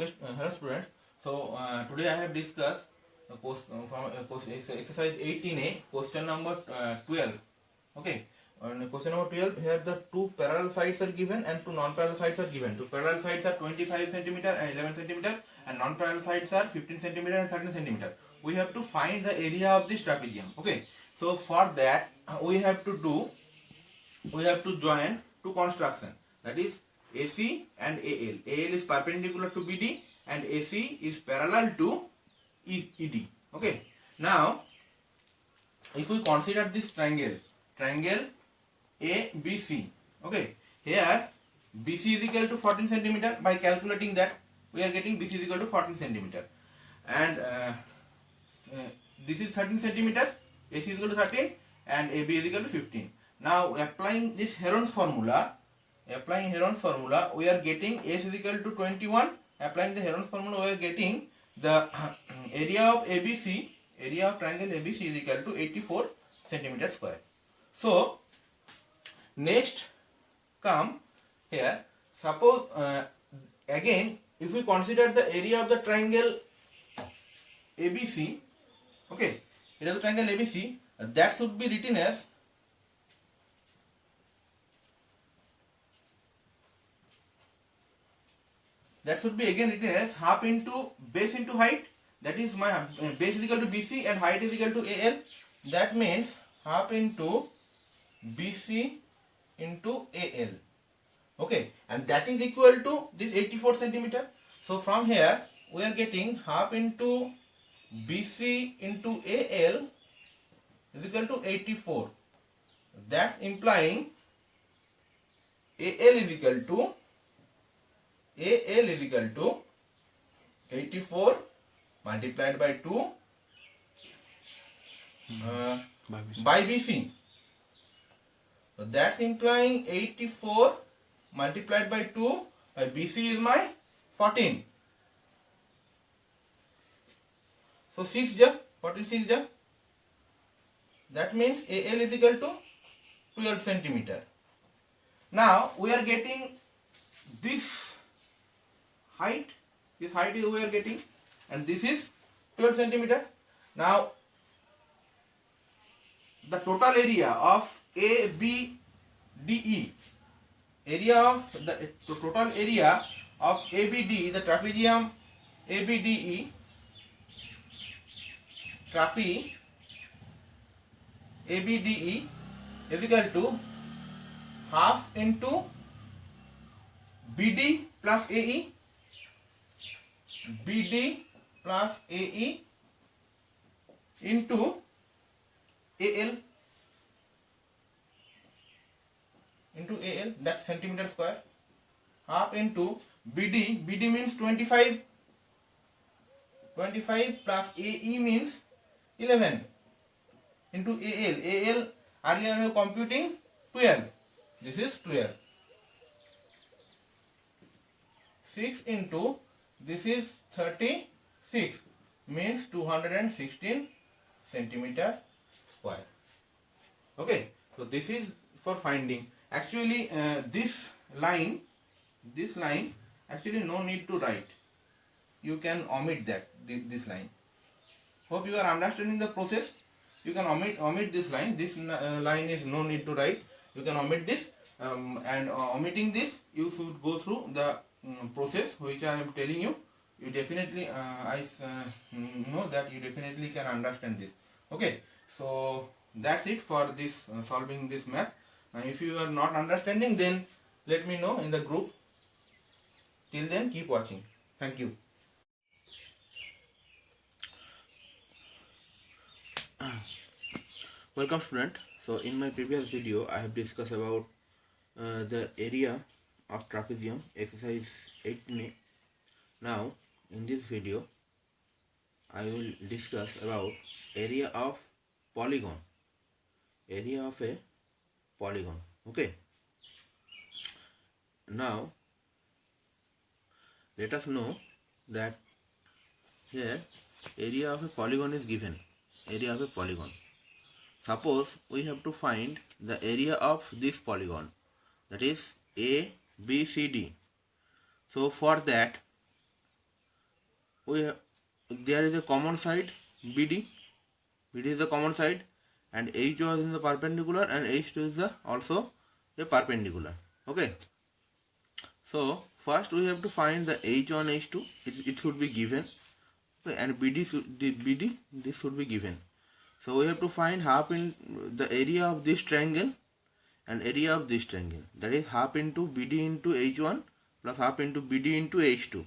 Okay, hello students. So today I have discussed exercise 18a, question number 12. Okay, on question number 12, here the two parallel sides are given and two non-parallel sides are given. Two parallel sides are 25 centimeter and 11 centimeter, and non-parallel sides are 15 centimeter and 13 centimeter. We have to find the area of this trapezium. Okay, so for that we have to join two construction, that is AC and AL. AL is perpendicular to BD and AC is parallel to ED. Okay. Now, if we consider this triangle ABC, okay, here BC is equal to 14 centimeter. By calculating that, we are getting BC is equal to 14 centimeter, and this is 13 centimeter. AC is equal to 13 and AB is equal to 15. Now, applying this Heron's formula, we are getting S is equal to 21. Applying the Heron's formula, we are getting the area of ABC, area of triangle ABC is equal to 84 centimeter square. So, next come here. Suppose again, if we consider the area of the triangle ABC, okay, area of the triangle ABC, that should be written as half into base into height. That is, my base is equal to BC and height is equal to AL. That means half into BC into AL. Okay, and that is equal to this 84 centimeter. So from here we are getting half into BC into AL is equal to 84. That's implying AL is equal to 84 multiplied by 2 by BC. So that's implying 84 multiplied by 2 by BC is my 14. So 6 ja, 14 6 ja. That means AL is equal to 12 centimeter. Now we are getting this height we are getting, and this is 12 centimeter. Now the total area of ABDE, total area of ABDE, the trapezium ABDE, ABDE is equal to half into BD plus AE, into AL, that's centimeter square. Half into BD means 25 plus AE means 11 into AL earlier we were computing 12. This is 12. 6 into this is 36 means 216 centimeter square. Okay, so this is for finding. Actually this line actually no need to write. You can omit that, this line. Hope you are understanding the process. You can omit this line. This line is no need to write. You can omit this, and omitting this, you should go through the process which I am telling you. You definitely know that you definitely can understand this. Okay, so that's it for this solving this math. If you are not understanding, then let me know in the group. Till then, keep watching. Thank you. Welcome student. So in my previous video I have discussed about the area of trapezium, exercise 18a. Now in this video I will discuss about area of polygon, okay. Now let us know that here area of a polygon is given, area of a polygon. Suppose we have to find the area of this polygon, that is A, B, C, D. So for that there is a common side BD. BD is the common side, and H1 is the perpendicular, and H2 is the also a perpendicular. Okay. So first we have to find the H1, H2. It should be given. Okay, and BD this should be given. So we have to find half in the area of this triangle and area of this triangle. That is half into BD into H1 plus half into BD into H2.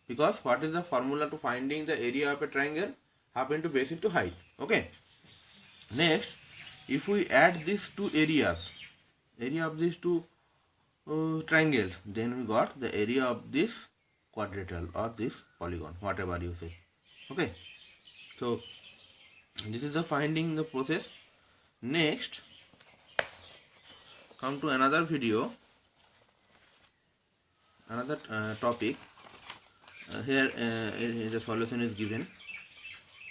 Because what is the formula to finding the area of a triangle? Half into base into height. Okay. Next, if we add these two areas, area of these two triangles, then we got the area of this quadrilateral or this polygon, whatever you say. Okay. So this is the finding the process. Next, come to another video, another topic. Here the solution is given,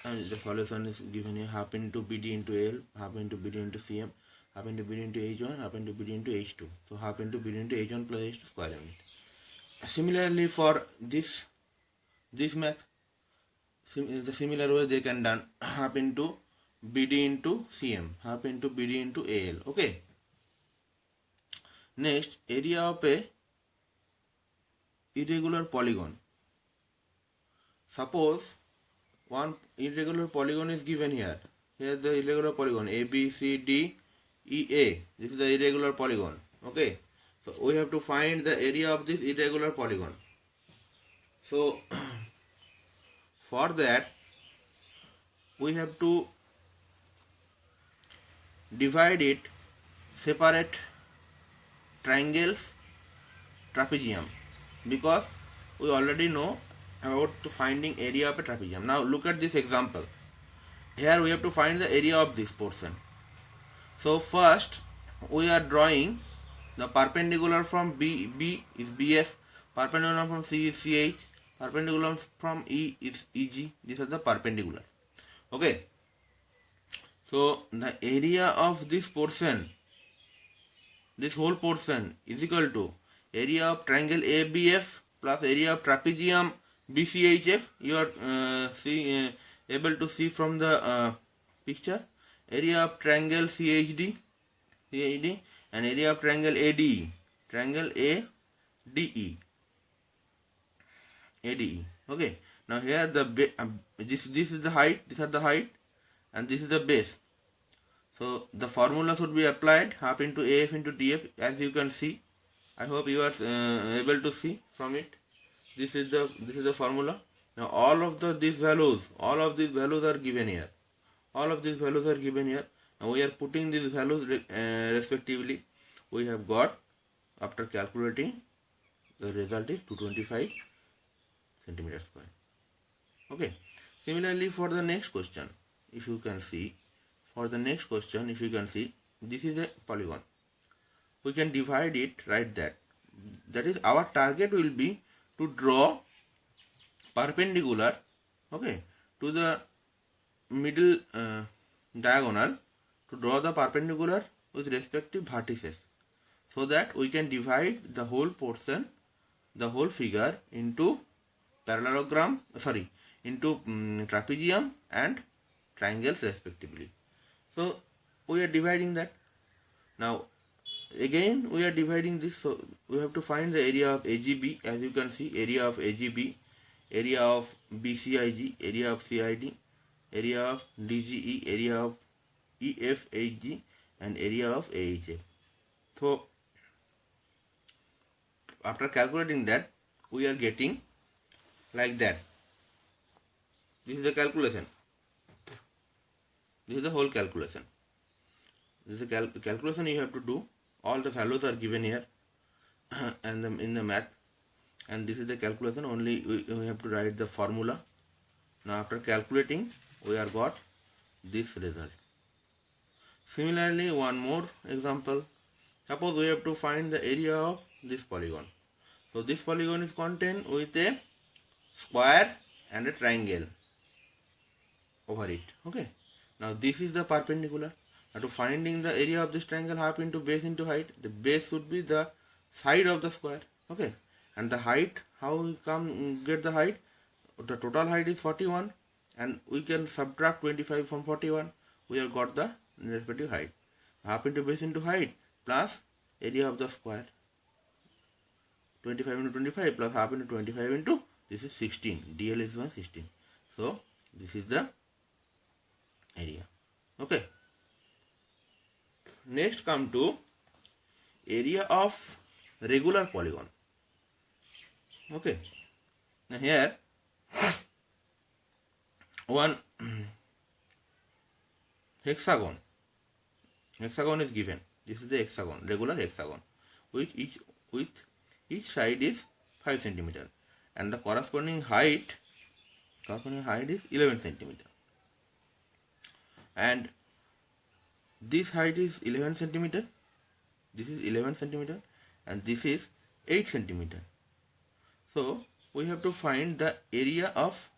and the solution is given here: half into BD into L, half into BD into CM, half into BD into H1, half into BD into H2. So half into BD into H1 plus H2 square unit. Similarly for this math, the similar way they can done: half into BD into CM, half into BD into AL. Okay. Next, area of a irregular polygon. Suppose one irregular polygon is given here. Here the irregular polygon A, B, C, D, E, A. This is the irregular polygon. Okay. So we have to find the area of this irregular polygon. So for that we have to divide it, separate triangles, trapezium, because we already know about finding area of a trapezium. Now look at this example. Here we have to find the area of this portion. So first we are drawing the perpendicular from B is BF, perpendicular from C is CH, perpendicular from E is EG. These are the perpendicular. Okay. So the area of this portion, this whole portion, is equal to area of triangle ABF plus area of trapezium BCHF. You are able to see from the picture. Area of triangle CHD and area of triangle ADE, triangle ADE. Okay. Now here this is the height, these are the height, and this is the base. So the formula should be applied: half into AF into DF, as you can see. I hope you are able to see from it. This is the formula. Now all of these values are given here. All of these values are given here. Now we are putting these values respectively. We have got, after calculating, the result is 225 centimeter square. Okay. Similarly for the next question, if you can see, this is a polygon. We can divide it right that. That is, our target will be to draw perpendicular, okay, to the middle diagonal, to draw the perpendicular with respective vertices, so that we can divide the whole portion, the whole figure into parallelogram, into trapezium and triangles respectively. So we are dividing that. Now again we are dividing this, so we have to find the area of AGB. As you can see, area of AGB, area of BCIG, area of CID, area of DGE, area of EFHG, and area of AHF. So after calculating that, we are getting like that. This is the calculation. This is the whole calculation. This is the calculation you have to do. All the values are given here and in the math, and this is the calculation. Only we have to write the formula. Now after calculating, we are got this result. Similarly, one more example. Suppose we have to find the area of this polygon. So this polygon is contained with a square and a triangle over it. Okay. Now this is the perpendicular. Now to finding the area of this triangle, half into base into height. The base should be the side of the square. Okay. And the height, how we get the height? the total height is 41, and we can subtract 25 from 41. We have got the respective height. Half into base into height plus area of the square. 25 into 25 plus half into 25 into, this is 16. DL is 16. So this is the area. Okay. Next come to area of regular polygon. Okay. Now here one hexagon is given. This is the hexagon, regular hexagon, with each side is 5 centimeter, and the corresponding height is 11 centimeter, and this height is 11 centimeter, this is 11 centimeter, and this is 8 centimeter. So we have to find the area of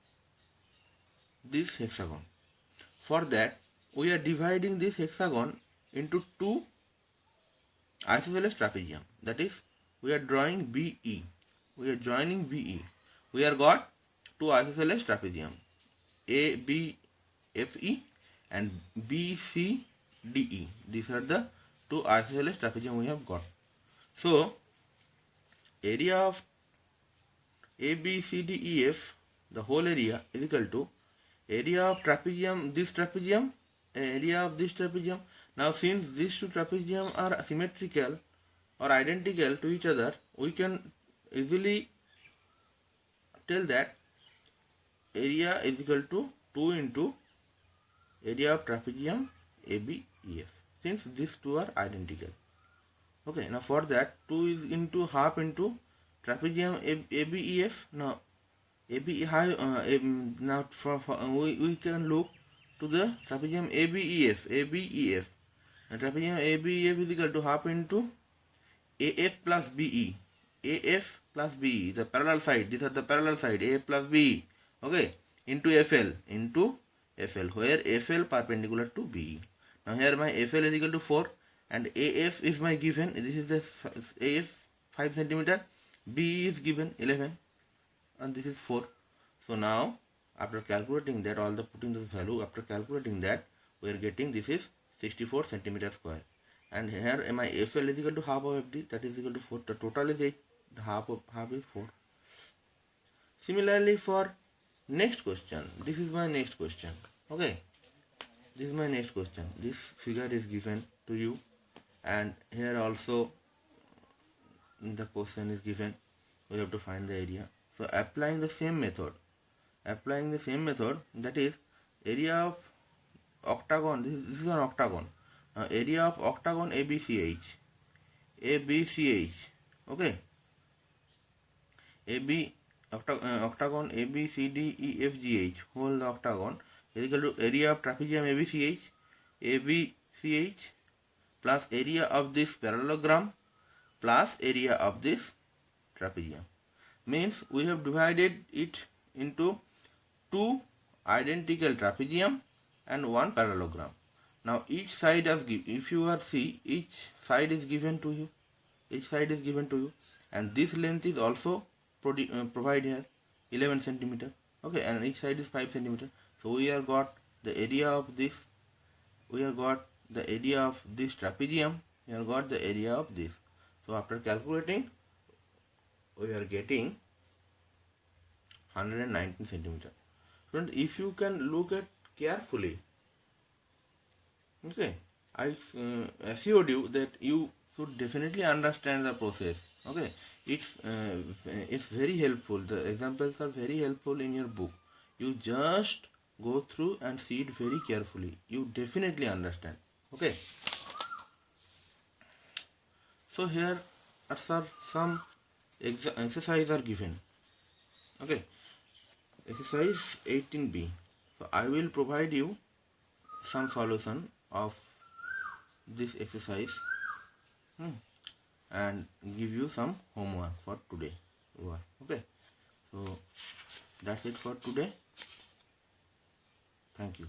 this hexagon. For that, we are dividing this hexagon into two isosceles trapezium. That is, we are drawing BE. We are joining BE. We have got two isosceles trapezium, ABFE and BCDE. These are the two isosceles trapezium we have got. So area of ABCDEF, the whole area, is equal to area of trapezium, this trapezium, area of this trapezium. Now since these two trapezium are symmetrical or identical to each other, we can easily tell that area is equal to 2 into area of trapezium ABEF, since these two are identical. Okay, now for that, 2 is into half into trapezium ABEF. Now now we can look to the trapezium ABEF. And trapezium ABEF is equal to half into AF plus BE. AF plus BE, the parallel side. These are the parallel side, AF plus BE. Okay, into FL, where FL perpendicular to BE. Now here my FL is equal to 4, and AF is my given. This is the AF 5 centimeter. BE is given 11, and this is 4. So now after calculating that, all the putting the value, after calculating that, we are getting this is 64 centimeter square. And here my FL is equal to half of FD, that is equal to 4. The total is 8, the half is 4. Similarly for next question, this is my next question. Okay, this is my next question. This figure is given to you, and here also the question is given. We have to find the area. So applying the same method, that is area of octagon. This is an octagon. Now area of octagon ABCH. Okay, octagon ABCDEFGH, whole the octagon is equal to area of trapezium ABCH plus area of this parallelogram plus area of this trapezium. Means we have divided it into two identical trapezium and one parallelogram. Now each side is given. If you are see, each side is given to you. And this length is also provided here, 11 centimeter. Okay, and each side is 5 centimeter. So we have got the area of this. We have got the area of this trapezium. We have got the area of this. So after calculating, we are getting 119 centimeter. Friend, if you can look at carefully, okay, I assured you that you should definitely understand the process. Okay, it's very helpful. The examples are very helpful in your book. You just go through and see it very carefully. You definitely understand. Okay. So here are some exercise are given. Okay, exercise 18B. So I will provide you some solution of this exercise and give you some homework for today. Okay, so that's it for today. Thank you.